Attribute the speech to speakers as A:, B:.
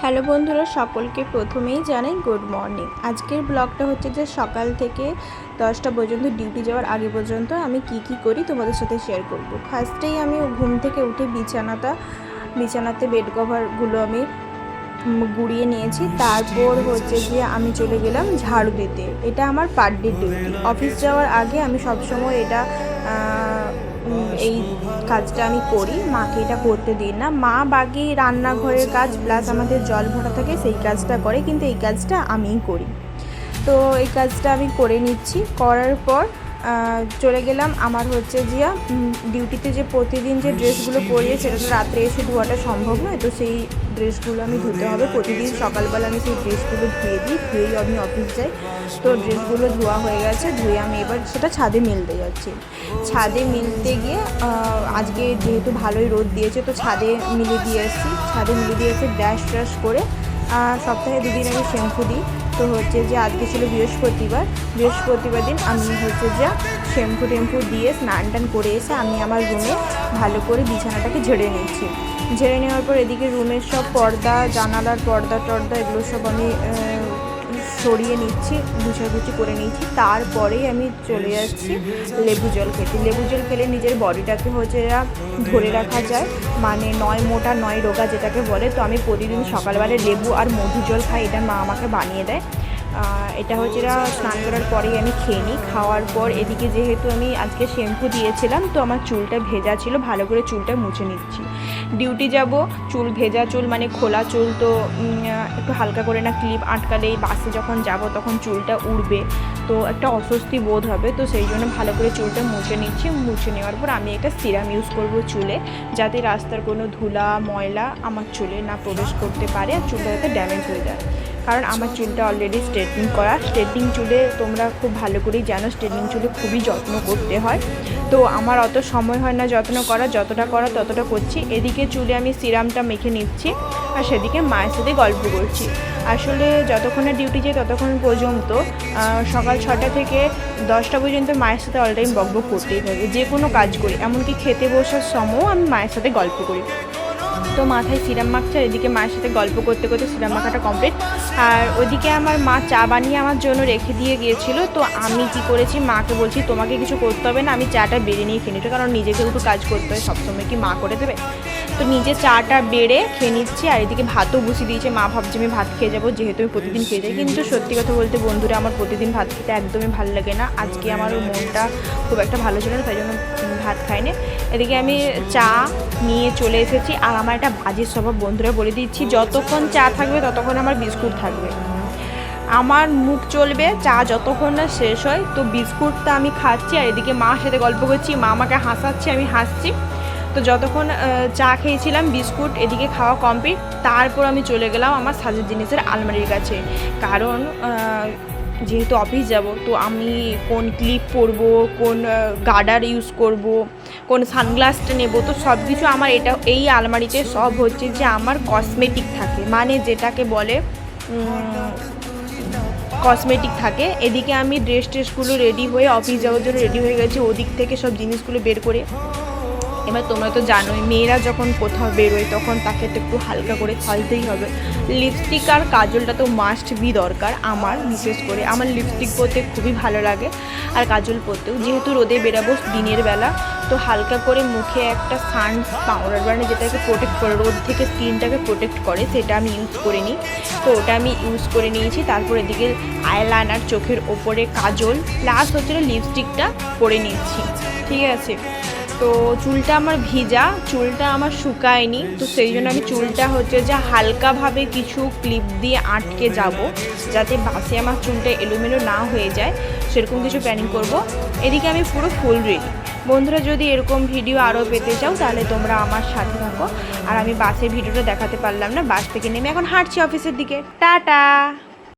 A: Hello বন্ধুরা, সকলকে প্রথমেই জানাই গুড মর্নিং। আজকের ব্লগটা হচ্ছে যে সকাল থেকে 10টা পর্যন্ত ডিউটি যাওয়ার আগে পর্যন্ত আমি কি করি তোমাদের সাথে শেয়ার করব। ফার্স্টেই আমি ঘুম থেকে উঠে বিছানাতে বেড কভারগুলো আমি গুড়িয়ে নিয়েছি। তারপর হচ্ছে যে আমি চলে গেলাম ঝাড়ু দিতে। এটা আমার পার ডে ডিউটি। অফিস যাওয়ার আগে আমি সবসময় এই কাজটা আমি করি, মাকে এটা করতে দিই না। মা বাকি রান্নাঘরের কাজ প্লাস আমাদের জল ভরা থাকে সেই কাজটা করে, কিন্তু এই কাজটা আমিই করি। তো এই কাজটা আমি করে নিচ্ছি। করার পর চলে গেলাম আমার হচ্ছে যে ডিউটিতে যে প্রতিদিন যে ড্রেসগুলো পরিয়ে সেটা তো রাত্রে এসে ধোয়াটা সম্ভব নয়, তো সেই ড্রেসগুলো আমি ধুতে হবে। প্রতিদিন সকালবেলা আমি সেই ড্রেসগুলো ধুয়েই আমি অফিস যাই। তো ড্রেসগুলো ধোয়া হয়ে গেছে, ধুয়ে আমি এবার সেটা ছাদে মেলতে যাচ্ছি। ছাদে মিলতে গিয়ে আজকে যেহেতু ভালোই রোদ দিয়েছে, তো ছাদে মিলে দিয়ে এসে ব্রাশ ট্রাশ করে সপ্তাহে 2 দিন আমি শ্যাম্পু দিই। তো হচ্ছে যে আজকে ছিল বৃহস্পতিবার দিন আমি হচ্ছে যে শ্যাম্পু টেম্পু দিয়ে স্নান টান করে এসে আমি আমার রুমে ভালো করে বিছানাটাকে ঝেড়ে নিচ্ছি। ঝেড়ে নেওয়ার পর এদিকে রুমের সব পর্দা, জানালার পর্দা এগুলো সব আমি সরিয়ে নিচ্ছি, গুছাগুছি করে নিচ্ছি। তারপরেই আমি চলে যাচ্ছি লেবু জল খেলে নিজের বডিটাকে হচ্ছে ধরে রাখা যায়, মানে নয় মোটা নয় রোগা যেটাকে বলে। তো আমি প্রতিদিন সকালবেলা লেবু আর মধু জল খাই, এটা মা আমাকে বানিয়ে দেয়। এটা হচ্ছে স্নান করার পরেই আমি খেয়ে নিই। খাওয়ার পর এদিকে যেহেতু আমি আজকে শ্যাম্পু দিয়েছিলাম, তো আমার চুলটা ভেজা ছিল, ভালো করে চুলটা মুছে নিচ্ছি। ডিউটি যাব, চুল ভেজা চুল মানে খোলা চুল, তো একটু হালকা করে না ক্লিপ আটকালেই বাসে যখন যাব তখন চুলটা উড়বে, তো একটা অস্বস্তি বোধ হবে। তো সেই জন্য ভালো করে চুলটা মুছে নিচ্ছি। মুছে নেওয়ার পর আমি একটা সিরাম ইউজ করব চুলে, যাতে রাস্তার কোনো ধুলা ময়লা আমার চুলে না প্রবেশ করতে পারে আর চুলটা যাতে ড্যামেজ হয়ে যায়। কারণ আমার চুলটা অলরেডি স্ট্রেটনিং করা। স্ট্রেটনিং চুলে তোমরা খুব ভালো করেই জানো, স্ট্রেটনিং চুলে খুবই যত্ন করতে হয়। তো আমার অত সময় হয় না যত্ন করা, যতটা করা ততটা করছি। এদিকে চুলে আমি সিরামটা মেখে নিচ্ছি আর সেদিকে মায়ের সাথে গল্প করছি। আসলে যতক্ষণে ডিউটি যাই ততক্ষণ পর্যন্ত সকাল 6টা থেকে 10টা পর্যন্ত মায়ের সাথে অল টাইম বকবক করতেই থাকে। যে কোনো কাজ করি, এমনকি খেতে বসার সময়ও আমি মায়ের সাথে গল্প করি। তো মাথায় সিরাম মাখছে আর এদিকে মায়ের সাথে গল্প করতে করতে সিরাম মাখাটা কমপ্লিট। আর ওইদিকে আমার মা চা বানিয়ে আমার জন্য রেখে দিয়ে গিয়েছিলো। তো আমি কি করেছি, মাকে বলছি তোমাকে কিছু করতে হবে না, আমি চাটা বেড়ে নিয়ে খেয়ে নিচ্ছি, কারণ নিজেকেও একটু কাজ করতে হয়, সবসময় কি মা করে দেবে। তো নিজে চাটা বেড়ে খেয়ে নিচ্ছি আর এদিকে ভাতও বসিয়ে দিয়েছে। মা ভাবছে আমি ভাত খেয়ে যাবো, যেহেতু আমি প্রতিদিন খেয়ে যাই। কিন্তু সত্যি কথা বলতে বন্ধুরা, আমার প্রতিদিন ভাত খেতে একদমই ভালো লাগে না। আজকে আমার মনটা খুব একটা ভালো ছিল না, তাই জন্য ভাত খাইনি। এদিকে আমি চা নিয়ে চলে এসেছি। আর আমার একটা বাজে স্বভাব বন্ধুরা বলে দিচ্ছি, যতক্ষণ চা থাকবে ততক্ষণ আমার বিস্কুট থাকবে, আমার মুখ চলবে চা যতক্ষণ না শেষ হয়। তো বিস্কুটটা আমি খাচ্ছি আর এদিকে মার সাথে গল্প করছি, মা আমাকে হাসাচ্ছে, আমি হাসছি। তো যতক্ষণ চা খেয়েছিলাম, বিস্কুট এদিকে খাওয়া কমপ্লিট। তারপর আমি চলে গেলাম আমার সাজের জিনিসের আলমারির কাছে, কারণ যেহেতু অফিস যাব, তো আমি কোন ক্লিপ পরবো, কোন গার্ডার ইউজ করব, কোন সানগ্লাসটা নেব, তো সব কিছু আমার এই আলমারিতে সব হচ্ছে যে আমার কসমেটিক থাকে, মানে যেটাকে বলে কসমেটিক থাকে। এদিকে আমি ড্রেসগুলো রেডি হয়ে অফিস যাওয়ার জন্য রেডি হয়ে গেছি, ওদিক থেকে সব জিনিসগুলো বের করে। এবার তোমরা তো জানোই, মেয়েরা যখন কোথাও বেরোয় তখন তাকে তো একটু হালকা করে সাজতেই হবে। লিপস্টিক আর কাজলটা তো মাস্ট বি দরকার আমার, বিশেষ করে আমার লিপস্টিক পরতে খুবই ভালো লাগে আর কাজল পরতেও। যেহেতু রোদে বেরাবো দিনের বেলা, তো হালকা করে মুখে একটা সান পাউডার, মানে যেটাকে প্রোটেক্ট করে, রোদ থেকে স্কিনটাকে প্রোটেক্ট করে, সেটা আমি ইউজ করে নিই। তো ওটা আমি ইউজ করে নিয়েছি। তারপর এদিকে আইলাইনার, চোখের ওপরে কাজল প্লাস হচ্ছে লিপস্টিকটা পরে নিচ্ছি, ঠিক আছে। তো চুলটা আমার ভিজা, চুলটা আমার শুকায়নি, তো সেই জন্য আমি চুলটা হচ্ছে যে হালকাভাবে কিছু ক্লিপ দিয়ে আটকে যাব, যাতে বাসে আমার চুলটা এলোমেলো না হয়ে যায়, সেরকম কিছু প্ল্যানিং করব। এদিকে আমি পুরো ফুল রেডি। বন্ধুরা, যদি এরকম ভিডিও আরও পেতে চাও তাহলে তোমরা আমার সাথে থাকো। আর আমি বাসের ভিডিওটা দেখাতে পারলাম না, বাস থেকে নেমে এখন হাঁটছি অফিসের দিকে। টাটা।